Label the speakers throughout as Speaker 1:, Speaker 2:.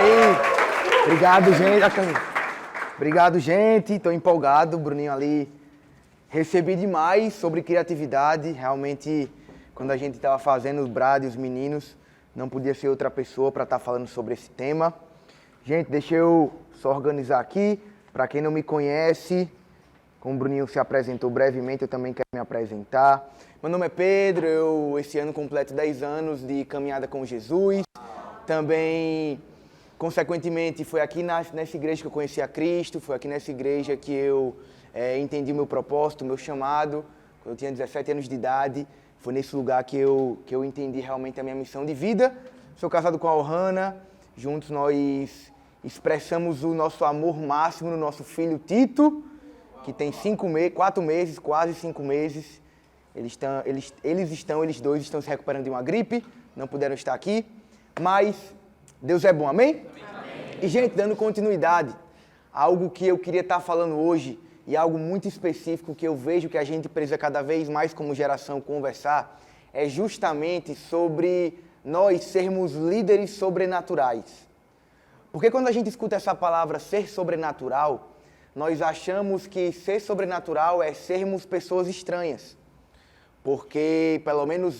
Speaker 1: aí. Obrigado, gente. Obrigado, gente. Estou empolgado. O Bruninho ali. Recebi demais sobre criatividade. Realmente, quando a gente estava fazendo os Brad e os meninos, não podia ser outra pessoa para estar falando sobre esse tema. Gente, deixa eu só organizar aqui. Para quem não me conhece, como o Bruninho se apresentou brevemente, eu também quero me apresentar. Meu nome é Pedro, eu esse ano completo 10 anos de caminhada com Jesus. Também, consequentemente, foi aqui nessa igreja que eu conheci a Cristo, foi aqui nessa igreja que eu entendi o meu propósito, o meu chamado. Quando eu tinha 17 anos de idade, foi nesse lugar que eu entendi realmente a minha missão de vida. Sou casado com a Ohana, juntos nós expressamos o nosso amor máximo no nosso filho Tito, que tem 4 meses, quase 5 meses. Eles dois estão se recuperando de uma gripe, não puderam estar aqui, mas Deus é bom, amém? Amém. E, gente, dando continuidade, algo que eu queria estar falando hoje, e algo muito específico que eu vejo que a gente precisa cada vez mais como geração conversar, é justamente sobre nós sermos líderes sobrenaturais. Porque quando a gente escuta essa palavra ser sobrenatural, nós achamos que ser sobrenatural é sermos pessoas estranhas. Porque, pelo menos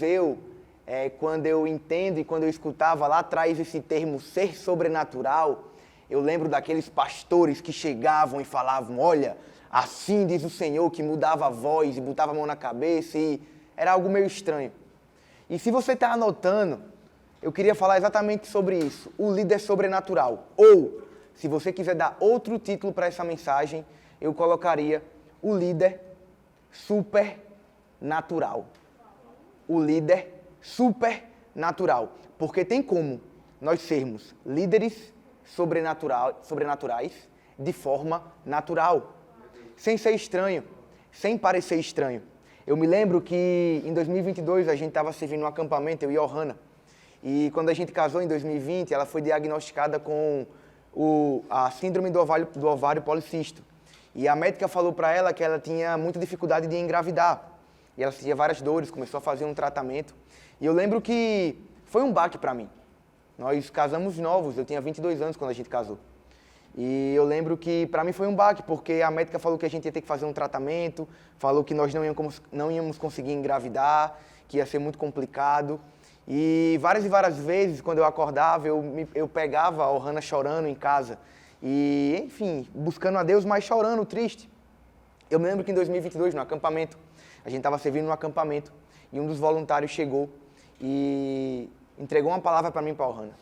Speaker 1: quando eu entendo e quando eu escutava lá atrás esse termo ser sobrenatural, eu lembro daqueles pastores que chegavam e falavam, olha, assim diz o Senhor, que mudava a voz e botava a mão na cabeça e era algo meio estranho. E se você está anotando, eu queria falar exatamente sobre isso, o líder sobrenatural. Ou, se você quiser dar outro título para essa mensagem, eu colocaria o líder supernatural. O líder supernatural. Porque tem como nós sermos líderes sobrenaturais de forma natural. Sem ser estranho, sem parecer estranho. Eu me lembro que em 2022 a gente estava servindo um acampamento, eu e a Ohana. E quando a gente casou em 2020, ela foi diagnosticada com a síndrome do ovário policístico. E a médica falou para ela que ela tinha muita dificuldade de engravidar. E ela sentia várias dores, começou a fazer um tratamento. E eu lembro que foi um baque para mim. Nós casamos novos, eu tinha 22 anos quando a gente casou. E eu lembro que para mim foi um baque, porque a médica falou que a gente ia ter que fazer um tratamento, falou que nós não íamos conseguir engravidar, que ia ser muito complicado. E várias vezes, quando eu acordava, eu pegava a Ohana chorando em casa. E, enfim, buscando a Deus, mas chorando, triste. Eu me lembro que em 2022, no acampamento, a gente estava servindo no acampamento, e um dos voluntários chegou e entregou uma palavra para mim, para a Ohana.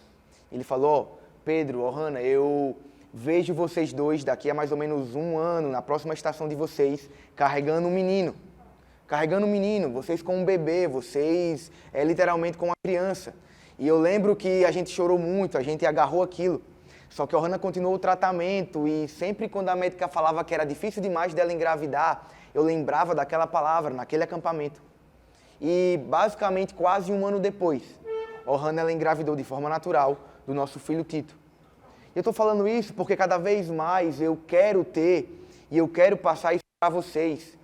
Speaker 1: Ele falou, Pedro, Ohana, eu vejo vocês dois daqui a mais ou menos 1 ano, na próxima estação de vocês, carregando um menino. Vocês com um bebê, vocês literalmente com uma criança. E eu lembro que a gente chorou muito, a gente agarrou aquilo. Só que a Ohana continuou o tratamento e sempre quando a médica falava que era difícil demais dela engravidar, eu lembrava daquela palavra, naquele acampamento. E basicamente quase 1 ano depois, a Ohana ela engravidou de forma natural do nosso filho Tito. Eu estou falando isso porque cada vez mais eu quero ter e eu quero passar isso para vocês.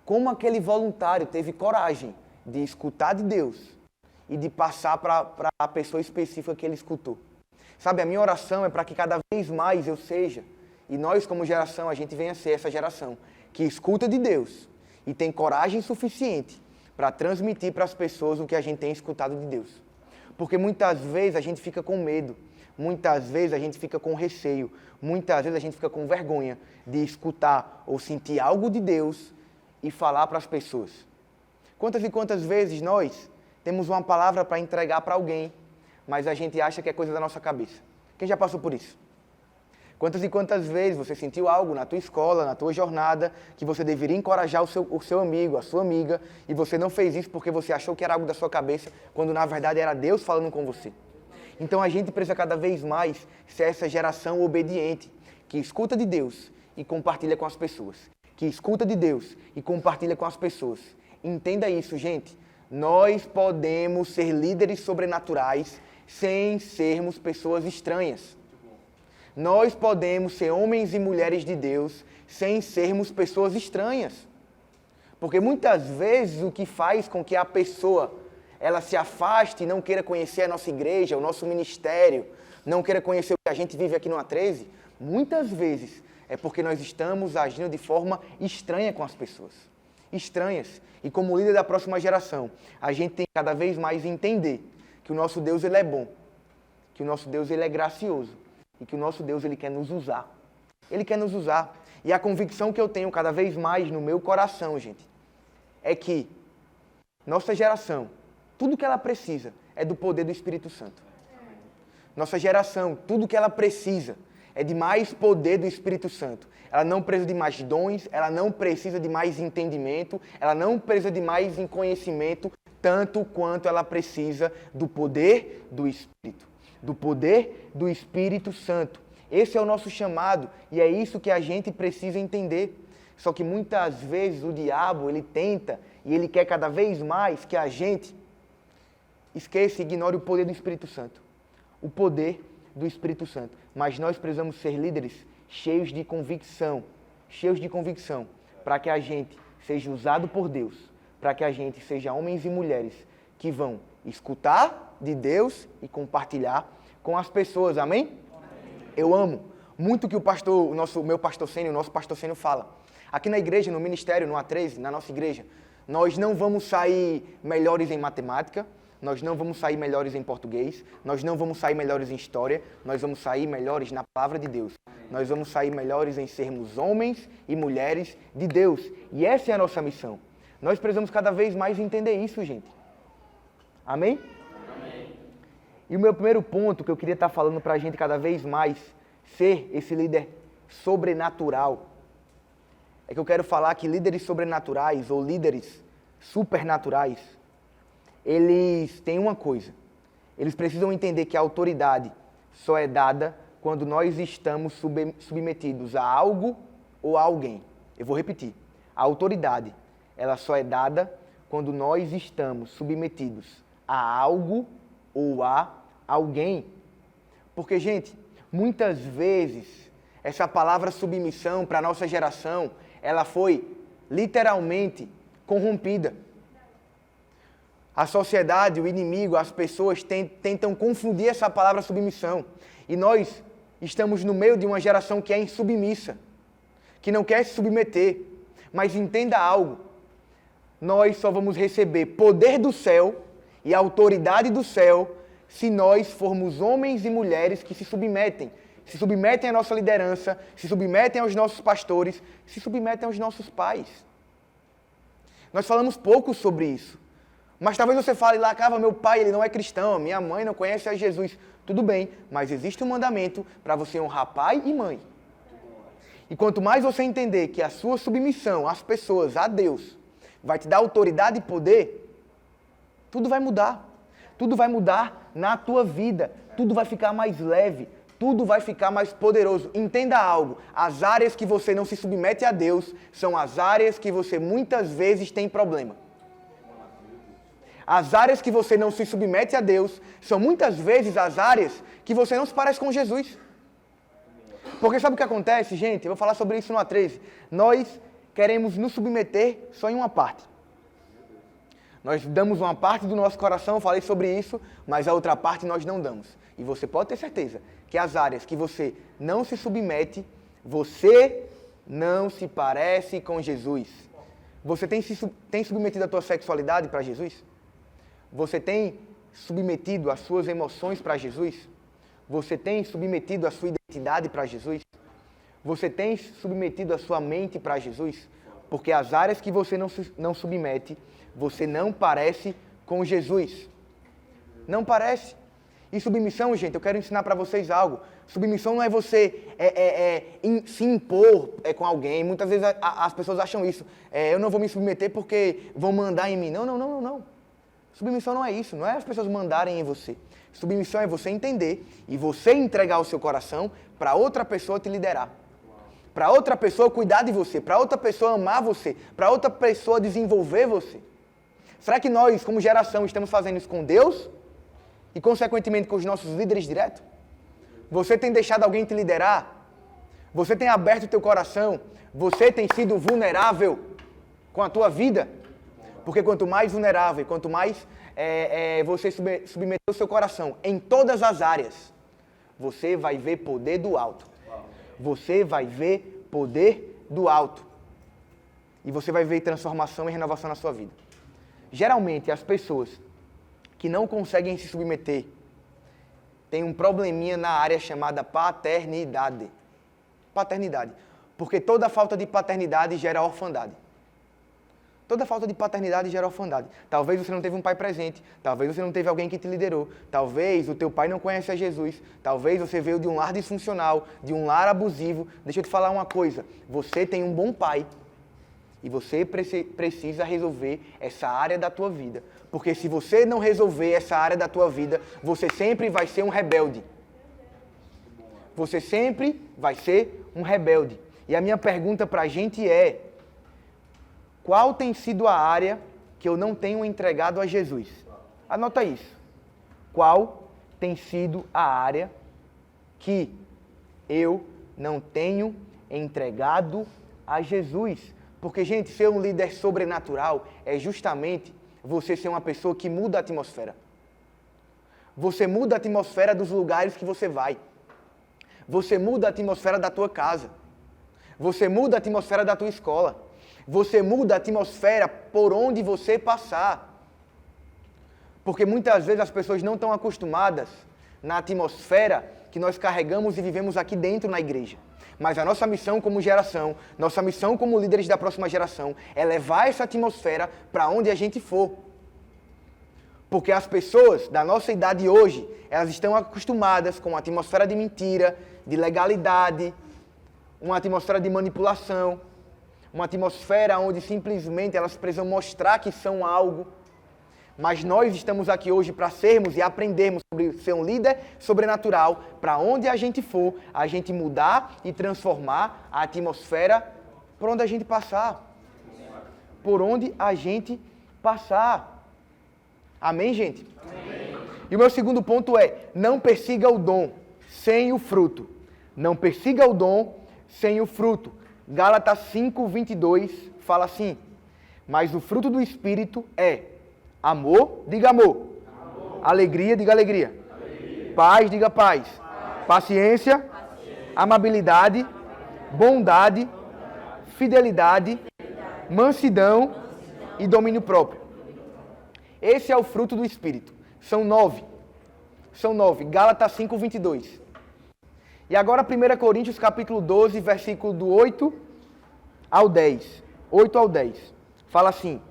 Speaker 1: Como aquele voluntário teve coragem de escutar de Deus e de passar para a pessoa específica que ele escutou. Sabe, a minha oração é para que cada vez mais eu seja, e nós como geração, a gente venha a ser essa geração, que escuta de Deus e tem coragem suficiente para transmitir para as pessoas o que a gente tem escutado de Deus. Porque muitas vezes a gente fica com medo, muitas vezes a gente fica com receio, muitas vezes a gente fica com vergonha de escutar ou sentir algo de Deus e falar para as pessoas. Quantas e quantas vezes nós temos uma palavra para entregar para alguém, mas a gente acha que é coisa da nossa cabeça? Quem já passou por isso? Quantas e quantas vezes você sentiu algo na tua escola, na tua jornada, que você deveria encorajar o seu amigo, a sua amiga, e você não fez isso porque você achou que era algo da sua cabeça, quando na verdade era Deus falando com você? Então a gente precisa cada vez mais ser essa geração obediente, que escuta de Deus e compartilha com as pessoas. Que escuta de Deus e compartilha com as pessoas. Entenda isso, gente. Nós podemos ser líderes sobrenaturais sem sermos pessoas estranhas. Nós podemos ser homens e mulheres de Deus sem sermos pessoas estranhas. Porque muitas vezes o que faz com que a pessoa ela se afaste e não queira conhecer a nossa igreja, o nosso ministério, não queira conhecer o que a gente vive aqui no A13, muitas vezes é porque nós estamos agindo de forma estranha com as pessoas. Estranhas. E como líder da próxima geração, a gente tem que cada vez mais entender que o nosso Deus, ele é bom. Que o nosso Deus, ele é gracioso. E que o nosso Deus, ele quer nos usar. Ele quer nos usar. E a convicção que eu tenho cada vez mais no meu coração, gente, é que nossa geração, tudo que ela precisa é do poder do Espírito Santo. Nossa geração, tudo que ela precisa é de mais poder do Espírito Santo. Ela não precisa de mais dons, ela não precisa de mais entendimento, ela não precisa de mais conhecimento, tanto quanto ela precisa do poder do Espírito. Do poder do Espírito Santo. Esse é o nosso chamado e é isso que a gente precisa entender. Só que muitas vezes o diabo, ele tenta e ele quer cada vez mais que a gente esqueça e ignore o poder do Espírito Santo. O poder do Espírito Santo. Mas nós precisamos ser líderes cheios de convicção, para que a gente seja usado por Deus, para que a gente seja homens e mulheres que vão escutar de Deus e compartilhar com as pessoas, amém? Eu amo muito o que o nosso pastor Sênio fala. Aqui na igreja, no ministério, no A13, na nossa igreja, nós não vamos sair melhores em matemática, nós não vamos sair melhores em português, nós não vamos sair melhores em história, nós vamos sair melhores na palavra de Deus. Nós vamos sair melhores em sermos homens e mulheres de Deus. E essa é a nossa missão. Nós precisamos cada vez mais entender isso, gente. Amém? Amém. E o meu primeiro ponto que eu queria estar falando para a gente cada vez mais ser esse líder sobrenatural é que eu quero falar que líderes sobrenaturais ou líderes supernaturais, eles têm uma coisa. Eles precisam entender que a autoridade só é dada quando nós estamos submetidos a algo ou a alguém. Eu vou repetir. A autoridade, ela só é dada quando nós estamos submetidos a algo ou a alguém. Porque, gente, muitas vezes, essa palavra submissão para a nossa geração, ela foi literalmente corrompida. A sociedade, o inimigo, as pessoas tentam confundir essa palavra submissão. E nós estamos no meio de uma geração que é insubmissa, que não quer se submeter. Mas entenda algo, nós só vamos receber poder do céu e autoridade do céu se nós formos homens e mulheres que se submetem à nossa liderança, se submetem aos nossos pastores, se submetem aos nossos pais. Nós falamos pouco sobre isso. Mas talvez você fale lá, cara, meu pai, ele não é cristão, minha mãe não conhece a Jesus. Tudo bem, mas existe um mandamento para você honrar pai e mãe. E quanto mais você entender que a sua submissão às pessoas, a Deus, vai te dar autoridade e poder, tudo vai mudar. Tudo vai mudar na tua vida. Tudo vai ficar mais leve. Tudo vai ficar mais poderoso. Entenda algo. As áreas que você não se submete a Deus são as áreas que você muitas vezes tem problema. As áreas que você não se submete a Deus são muitas vezes as áreas que você não se parece com Jesus. Porque sabe o que acontece, gente? Eu vou falar sobre isso no A13. Nós queremos nos submeter só em uma parte. Nós damos uma parte do nosso coração, eu falei sobre isso, mas a outra parte nós não damos. E você pode ter certeza que as áreas que você não se submete, você não se parece com Jesus. Você tem submetido a tua sexualidade para Jesus? Você tem submetido as suas emoções para Jesus? Você tem submetido a sua identidade para Jesus? Você tem submetido a sua mente para Jesus? Porque as áreas que você não submete, você não parece com Jesus. Não parece. E submissão, gente, eu quero ensinar para vocês algo. Submissão não é você se impor com alguém. Muitas vezes as pessoas acham isso. Eu não vou me submeter porque vão mandar em mim. Não. Submissão não é isso. Não é as pessoas mandarem em você. Submissão é você entender e você entregar o seu coração para outra pessoa te liderar. Para outra pessoa cuidar de você. Para outra pessoa amar você. Para outra pessoa desenvolver você. Será que nós, como geração, estamos fazendo isso com Deus? E, consequentemente, com os nossos líderes diretos? Você tem deixado alguém te liderar? Você tem aberto o teu coração? Você tem sido vulnerável com a tua vida? Porque quanto mais vulnerável, quanto mais você submeter o seu coração em todas as áreas, você vai ver poder do alto. Você vai ver poder do alto. E você vai ver transformação e renovação na sua vida. Geralmente, as pessoas que não conseguem se submeter têm um probleminha na área chamada paternidade. Paternidade. Porque toda falta de paternidade gera orfandade. Toda falta de paternidade gera orfandade. Talvez você não teve um pai presente. Talvez você não teve alguém que te liderou. Talvez o teu pai não conhece a Jesus. Talvez você veio de um lar disfuncional, de um lar abusivo. Deixa eu te falar uma coisa. Você tem um bom pai. E você precisa resolver essa área da tua vida. Porque se você não resolver essa área da tua vida, você sempre vai ser um rebelde. Você sempre vai ser um rebelde. E a minha pergunta para a gente é: qual tem sido a área que eu não tenho entregado a Jesus? Anota isso. Qual tem sido a área que eu não tenho entregado a Jesus? Porque, gente, ser um líder sobrenatural é justamente você ser uma pessoa que muda a atmosfera. Você muda a atmosfera dos lugares que você vai. Você muda a atmosfera da tua casa. Você muda a atmosfera da tua escola. Você muda a atmosfera por onde você passar. Porque muitas vezes as pessoas não estão acostumadas na atmosfera que nós carregamos e vivemos aqui dentro na igreja. Mas a nossa missão como geração, nossa missão como líderes da próxima geração, é levar essa atmosfera para onde a gente for. Porque as pessoas da nossa idade hoje, elas estão acostumadas com uma atmosfera de mentira, de legalidade, uma atmosfera de manipulação, uma atmosfera onde simplesmente elas precisam mostrar que são algo. Mas nós estamos aqui hoje para sermos e aprendermos sobre ser um líder sobrenatural, para onde a gente for, a gente mudar e transformar a atmosfera por onde a gente passar. Por onde a gente passar. Amém, gente? Amém. E o meu segundo ponto é: não persiga o dom sem o fruto. Não persiga o dom sem o fruto. Gálatas 5:22 fala assim: mas o fruto do Espírito é amor, diga amor. Alegria, diga alegria. Paz, diga paz. Paciência, amabilidade, bondade, fidelidade, mansidão e domínio próprio. Esse é o fruto do Espírito. São 9. São 9. Gálatas 5:22. E agora 1 Coríntios capítulo 12, versículo do 8 ao 10. 8 ao 10. Fala assim: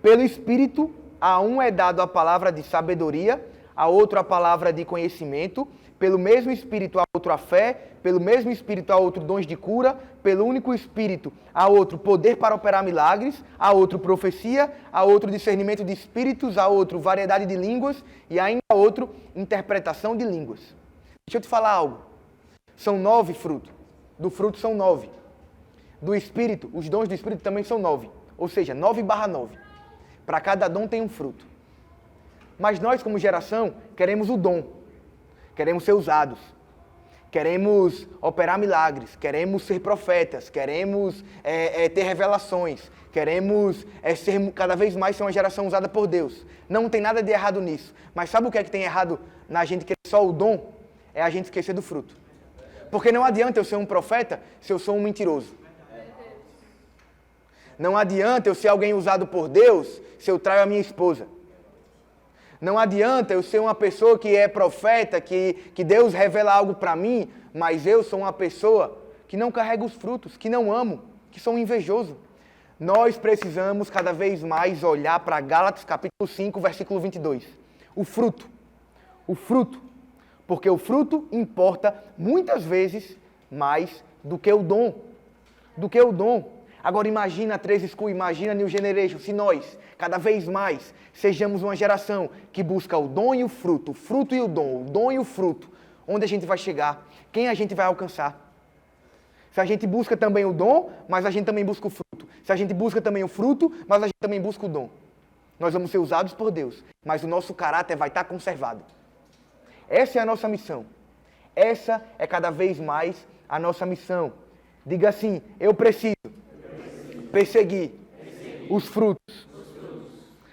Speaker 1: pelo Espírito, a um é dado a palavra de sabedoria, a outro a palavra de conhecimento, pelo mesmo Espírito a outro a fé, pelo mesmo Espírito a outro dons de cura, pelo único Espírito a outro poder para operar milagres, a outro profecia, a outro discernimento de espíritos, a outro variedade de línguas e ainda a outro interpretação de línguas. Deixa eu te falar algo. São 9 frutos. Do fruto são 9. Do Espírito, os dons do Espírito também são 9. Ou seja, 9/9. Para cada dom tem um fruto. Mas nós, como geração, queremos o dom. Queremos ser usados. Queremos operar milagres. Queremos ser profetas. Queremos ter revelações. Queremos cada vez mais ser uma geração usada por Deus. Não tem nada de errado nisso. Mas sabe o que é que tem errado na gente querer só o dom? É a gente esquecer do fruto. Porque não adianta eu ser um profeta se eu sou um mentiroso. Não adianta eu ser alguém usado por Deus se eu traio a minha esposa. Não adianta eu ser uma pessoa que é profeta, que Deus revela algo para mim, mas eu sou uma pessoa que não carrega os frutos, que não amo, que sou um invejoso. Nós precisamos cada vez mais olhar para Gálatas capítulo 5, versículo 22. O fruto. O fruto. Porque o fruto importa muitas vezes mais do que o dom. Do que o dom. Agora imagina a 3 School, imagina a New Generation, se nós, cada vez mais, sejamos uma geração que busca o dom e o fruto e o dom e o fruto. Onde a gente vai chegar? Quem a gente vai alcançar? Se a gente busca também o dom, mas a gente também busca o fruto. Se a gente busca também o fruto, mas a gente também busca o dom. Nós vamos ser usados por Deus, mas o nosso caráter vai estar conservado. Essa é a nossa missão. Essa é cada vez mais a nossa missão. Diga assim: eu preciso perseguir os frutos.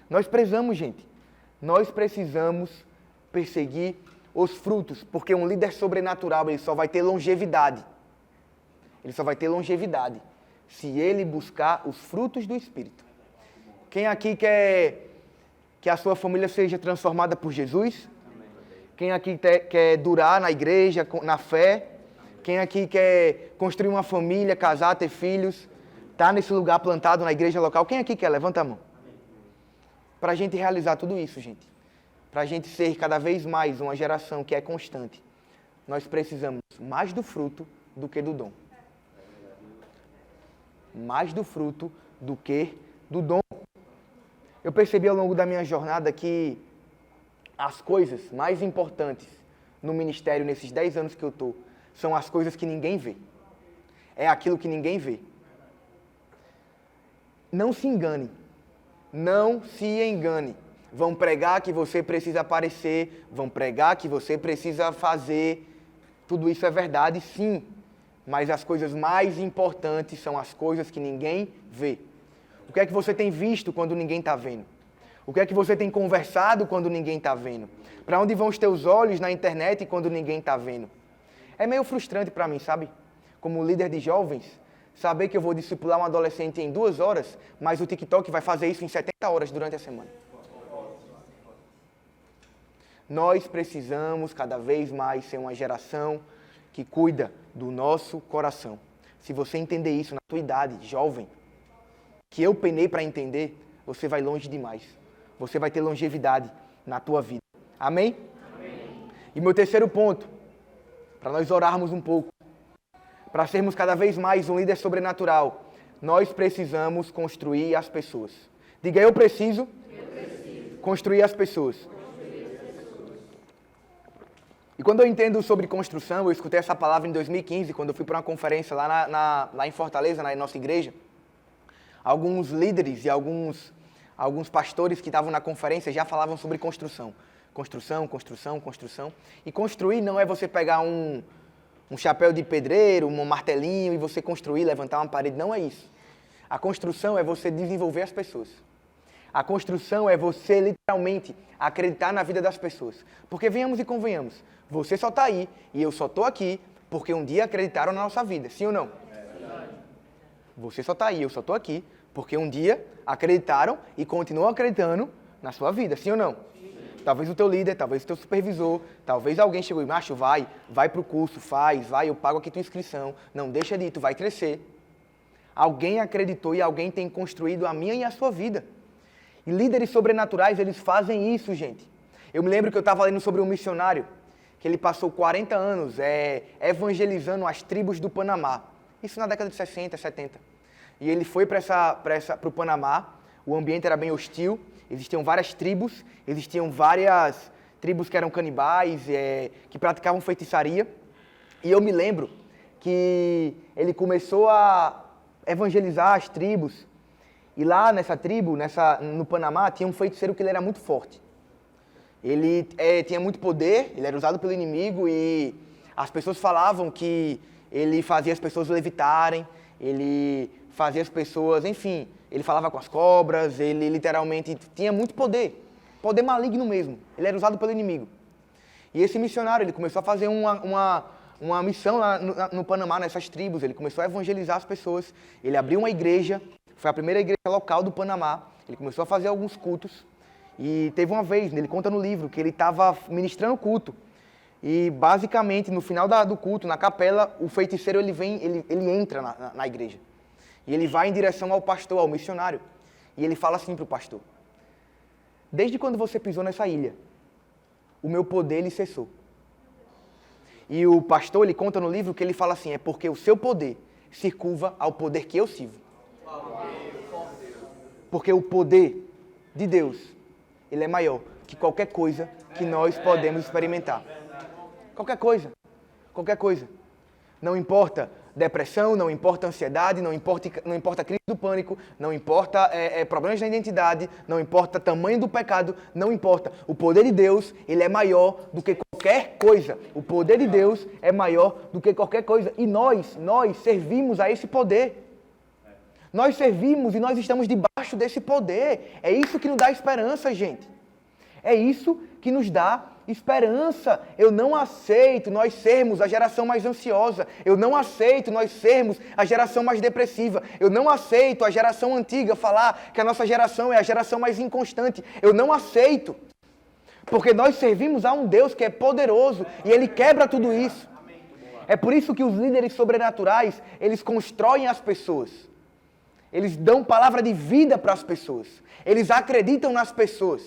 Speaker 1: Nós precisamos, gente. Nós precisamos perseguir os frutos, porque um líder sobrenatural ele só vai ter longevidade. Ele só vai ter longevidade se ele buscar os frutos do Espírito. Quem aqui quer que a sua família seja transformada por Jesus? Quem aqui quer durar na igreja, na fé? Quem aqui quer construir uma família, casar, ter filhos, estar nesse lugar plantado na igreja local? Quem aqui quer? Levanta a mão. Para a gente realizar tudo isso, gente, para a gente ser cada vez mais uma geração que é constante, nós precisamos mais do fruto do que do dom. Mais do fruto do que do dom. Eu percebi ao longo da minha jornada que as coisas mais importantes no ministério, nesses 10 anos que eu estou, são as coisas que ninguém vê. É aquilo que ninguém vê. Não se engane. Não se engane. Vão pregar que você precisa aparecer, vão pregar que você precisa fazer. Tudo isso é verdade, sim. Mas as coisas mais importantes são as coisas que ninguém vê. O que é que você tem visto quando ninguém está vendo? O que é que você tem conversado quando ninguém está vendo? Para onde vão os teus olhos na internet quando ninguém está vendo? É meio frustrante para mim, sabe? Como líder de jovens, saber que eu vou discipular um adolescente em 2 horas, mas o TikTok vai fazer isso em 70 horas durante a semana. Nós precisamos cada vez mais ser uma geração que cuida do nosso coração. Se você entender isso na tua idade, jovem, que eu penei para entender, você vai longe demais. Você vai ter longevidade na tua vida. Amém? Amém. E meu terceiro ponto, para nós orarmos um pouco, para sermos cada vez mais um líder sobrenatural, nós precisamos construir as pessoas. Diga, eu preciso construir as pessoas. E quando eu entendo sobre construção, eu escutei essa palavra em 2015, quando eu fui para uma conferência lá em Fortaleza, na nossa igreja. Alguns líderes e alguns pastores que estavam na conferência já falavam sobre construção. Construção, construção, construção. E construir não é você pegar um chapéu de pedreiro, um martelinho e você construir, levantar uma parede. Não é isso. A construção é você desenvolver as pessoas. A construção é você literalmente acreditar na vida das pessoas. Porque venhamos e convenhamos, você só está aí e eu só estou aqui porque um dia acreditaram na nossa vida. Sim ou não? Você só está aí, eu só estou aqui porque um dia acreditaram e continuam acreditando na sua vida. Sim ou não? Sim. Talvez o teu líder, talvez o teu supervisor, talvez alguém chegou e, macho, vai pro curso, vai, eu pago aqui tua inscrição. Não, deixa de ir, tu vai crescer. Alguém acreditou e alguém tem construído a minha e a sua vida. E líderes sobrenaturais, eles fazem isso, gente. Eu me lembro que eu estava lendo sobre um missionário, que ele passou 40 anos evangelizando as tribos do Panamá. Isso na década de 60, 70. E ele foi para o Panamá, o ambiente era bem hostil, existiam várias tribos, existiam várias tribos que eram canibais, que praticavam feitiçaria. E eu me lembro que ele começou a evangelizar as tribos. E lá nessa tribo, no Panamá, tinha um feiticeiro que ele era muito forte. Ele tinha muito poder, ele era usado pelo inimigo e as pessoas falavam que ele fazia as pessoas levitarem, ele fazia as pessoas, enfim, ele falava com as cobras, ele literalmente tinha muito poder maligno mesmo, ele era usado pelo inimigo. E esse missionário, ele começou a fazer uma missão lá no Panamá, nessas tribos, ele começou a evangelizar as pessoas, ele abriu uma igreja, foi a primeira igreja local do Panamá, ele começou a fazer alguns cultos, e teve uma vez, ele conta no livro, que ele estava ministrando culto, e basicamente no final do culto, na capela, o feiticeiro ele entra na igreja, e ele vai em direção ao pastor, ao missionário, e ele fala assim para o pastor: desde quando você pisou nessa ilha, o meu poder lhe cessou. E o pastor, ele conta no livro que ele fala assim: é porque o seu poder se curva ao poder que eu sirvo. Porque o poder de Deus, ele é maior que qualquer coisa que nós podemos experimentar. Qualquer coisa. Qualquer coisa. Não importa depressão, não importa ansiedade, não importa crise do pânico, não importa problemas na identidade, não importa tamanho do pecado, não importa. O poder de Deus, ele é maior do que qualquer coisa. O poder de Deus é maior do que qualquer coisa. E nós servimos a esse poder. Nós servimos e nós estamos debaixo desse poder. É isso que nos dá esperança, gente. É isso que nos dá esperança. Eu não aceito nós sermos a geração mais ansiosa. Eu não aceito nós sermos a geração mais depressiva. Eu não aceito a geração antiga falar que a nossa geração é a geração mais inconstante. Eu não aceito. Porque nós servimos a um Deus que é poderoso e Ele quebra tudo isso. É por isso que os líderes sobrenaturais, eles constroem as pessoas. Eles dão palavra de vida para as pessoas. Eles acreditam nas pessoas.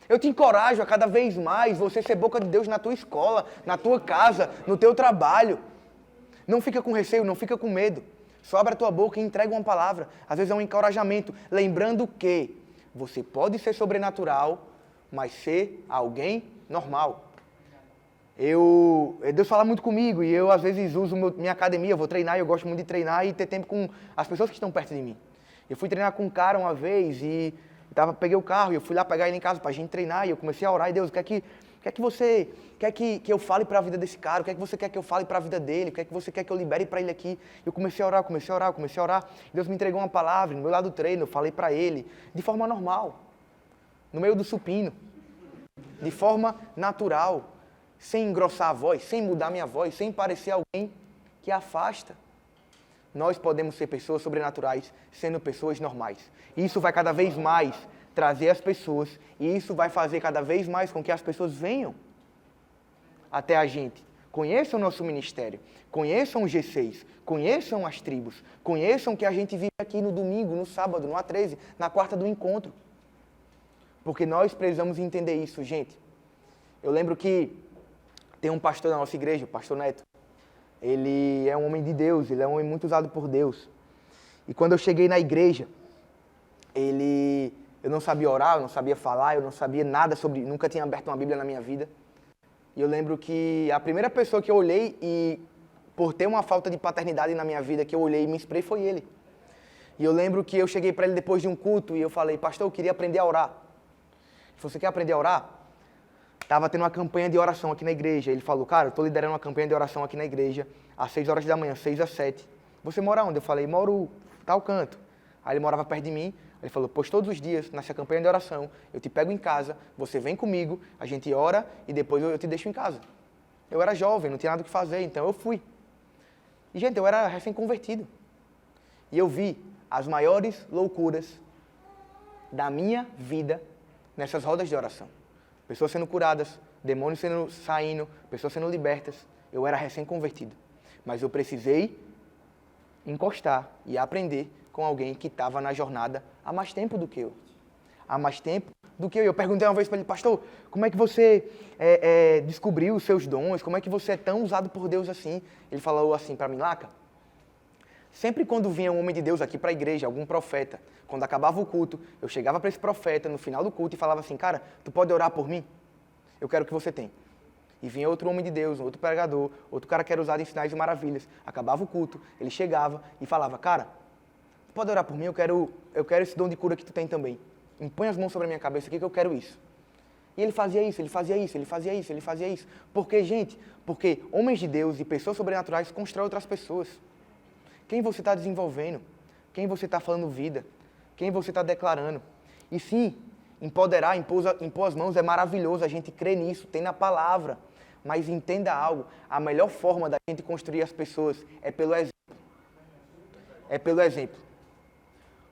Speaker 1: Eu te encorajo a cada vez mais você ser boca de Deus na tua escola, na tua casa, no teu trabalho. Não fica com receio, não fica com medo. Só abre a tua boca e entrega uma palavra. Às vezes é um encorajamento. Lembrando que você pode ser sobrenatural, mas ser alguém normal. Deus fala muito comigo e eu às vezes uso minha academia, eu vou treinar e eu gosto muito de treinar e ter tempo com as pessoas que estão perto de mim. Eu fui treinar com um cara uma vez e peguei o carro e eu fui lá pegar ele em casa pra gente treinar e eu comecei a orar e Deus, o que é que você quer que eu fale para a vida desse cara? O que é que você quer que eu fale para a vida dele? O que é que você quer que eu libere para ele aqui? Eu comecei a orar. Deus me entregou uma palavra, no meu lado do treino, eu falei para ele de forma normal, no meio do supino, de forma natural, sem engrossar a voz, sem mudar minha voz, sem parecer alguém que afasta. Nós podemos ser pessoas sobrenaturais sendo pessoas normais. Isso vai cada vez mais trazer as pessoas e isso vai fazer cada vez mais com que as pessoas venham até a gente. Conheçam o nosso ministério, conheçam o G6, conheçam as tribos, conheçam o que a gente vive aqui no domingo, no sábado, no A13, na quarta do encontro. Porque nós precisamos entender isso, gente. Eu lembro que tem um pastor da nossa igreja, o pastor Neto. Ele é um homem de Deus, ele é um homem muito usado por Deus. E quando eu cheguei na igreja, eu não sabia orar, eu não sabia falar, eu não sabia nada sobre, nunca tinha aberto uma Bíblia na minha vida. E eu lembro que a primeira pessoa que eu olhei e por ter uma falta de paternidade na minha vida, que eu olhei e me inspirei, foi ele. E eu lembro que eu cheguei para ele depois de um culto e eu falei, pastor, eu queria aprender a orar. Ele falou, você quer aprender a orar? Estava tendo uma campanha de oração aqui na igreja. Ele falou, cara, eu estou liderando uma campanha de oração aqui na igreja, às 6 horas da manhã, 6 às 7. Você mora onde? Eu falei, moro tal canto. Aí ele morava perto de mim. Ele falou, pois todos os dias, nessa campanha de oração, eu te pego em casa, você vem comigo, a gente ora e depois eu te deixo em casa. Eu era jovem, não tinha nada o que fazer, então eu fui. E, gente, eu era recém-convertido. E eu vi as maiores loucuras da minha vida nessas rodas de oração. Pessoas sendo curadas, demônios saindo, pessoas sendo libertas. Eu era recém-convertido. Mas eu precisei encostar e aprender com alguém que estava na jornada há mais tempo do que eu. Há mais tempo do que eu. Eu perguntei uma vez para ele, pastor, como é que você descobriu os seus dons? Como é que você é tão usado por Deus assim? Ele falou assim para mim, Laca, sempre quando vinha um homem de Deus aqui para a igreja, algum profeta, quando acabava o culto, eu chegava para esse profeta no final do culto e falava assim, cara, tu pode orar por mim? Eu quero que você tenha. E vinha outro homem de Deus, outro pregador, outro cara que era usado em sinais e maravilhas. Acabava o culto, ele chegava e falava, cara, tu pode orar por mim? Eu quero esse dom de cura que tu tem também. Impõe as mãos sobre a minha cabeça aqui que eu quero isso. E ele fazia isso, ele fazia isso, ele fazia isso, ele fazia isso. Por quê, gente? Porque homens de Deus e pessoas sobrenaturais constroem outras pessoas. Quem você está desenvolvendo? Quem você está falando vida? Quem você está declarando? E sim, empoderar, impor as mãos é maravilhoso, a gente crê nisso, tem na palavra. Mas entenda algo, a melhor forma da gente construir as pessoas é pelo exemplo. É pelo exemplo.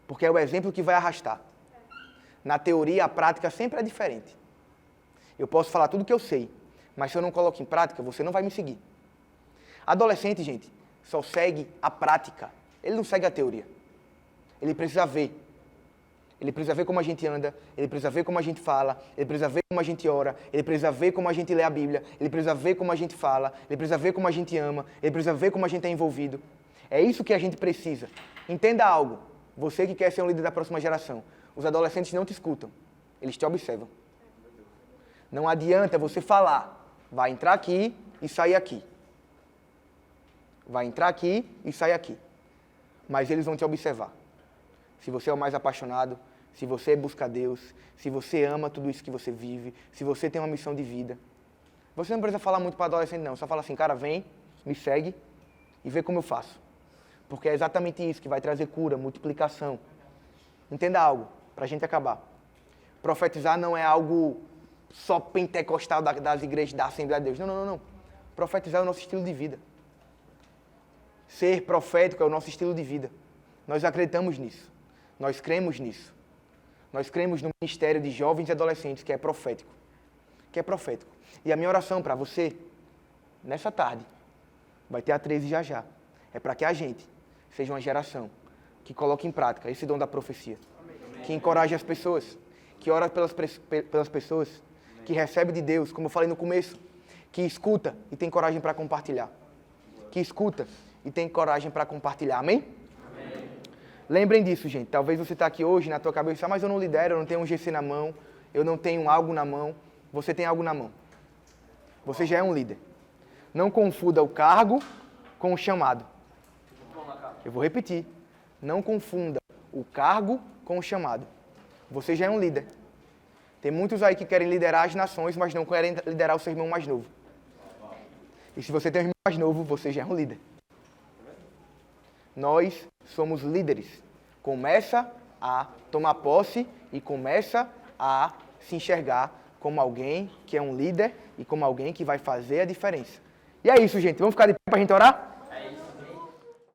Speaker 1: Porque é o exemplo que vai arrastar. Na teoria, a prática sempre é diferente. Eu posso falar tudo o que eu sei, mas se eu não coloco em prática, você não vai me seguir. Adolescente, gente, só segue a prática. Ele não segue a teoria. Ele precisa ver. Ele precisa ver como a gente anda, ele precisa ver como a gente fala, ele precisa ver como a gente ora, ele precisa ver como a gente lê a Bíblia, ele precisa ver como a gente fala, ele precisa ver como a gente ama, ele precisa ver como a gente é envolvido. É isso que a gente precisa. Entenda algo. Você que quer ser um líder da próxima geração, os adolescentes não te escutam, eles te observam. Não adianta você falar, vai entrar aqui e sair aqui. Vai entrar aqui e sair aqui. Mas eles vão te observar. Se você é o mais apaixonado, se você busca Deus, se você ama tudo isso que você vive, se você tem uma missão de vida. Você não precisa falar muito para adolescente, não. Só fala assim, cara, vem, me segue e vê como eu faço. Porque é exatamente isso que vai trazer cura, multiplicação. Entenda algo, para a gente acabar. Profetizar não é algo só pentecostal das igrejas da Assembleia de Deus. Não, não, não, não. Profetizar é o nosso estilo de vida. Ser profético é o nosso estilo de vida. Nós acreditamos nisso. Nós cremos nisso. Nós cremos no ministério de jovens e adolescentes que é profético. Que é profético. E a minha oração para você, nessa tarde, vai ter a 13 já já. É para que a gente seja uma geração que coloque em prática esse dom da profecia. Que encoraje as pessoas. Que ora pelas pessoas. Que recebe de Deus, como eu falei no começo. Que escuta e tem coragem para compartilhar. Que escuta e tem coragem para compartilhar. Amém? Amém? Lembrem disso, gente. Talvez você está aqui hoje na tua cabeça, mas eu não lidero, eu não tenho um GC na mão, eu não tenho algo na mão. Você tem algo na mão. Você já é um líder. Não confunda o cargo com o chamado. Eu vou repetir. Não confunda o cargo com o chamado. Você já é um líder. Tem muitos aí que querem liderar as nações, mas não querem liderar o seu irmão mais novo. E se você tem um irmão mais novo, você já é um líder. Nós somos líderes. Começa a tomar posse e começa a se enxergar como alguém que é um líder e como alguém que vai fazer a diferença. E é isso, gente. Vamos ficar de pé para a gente orar?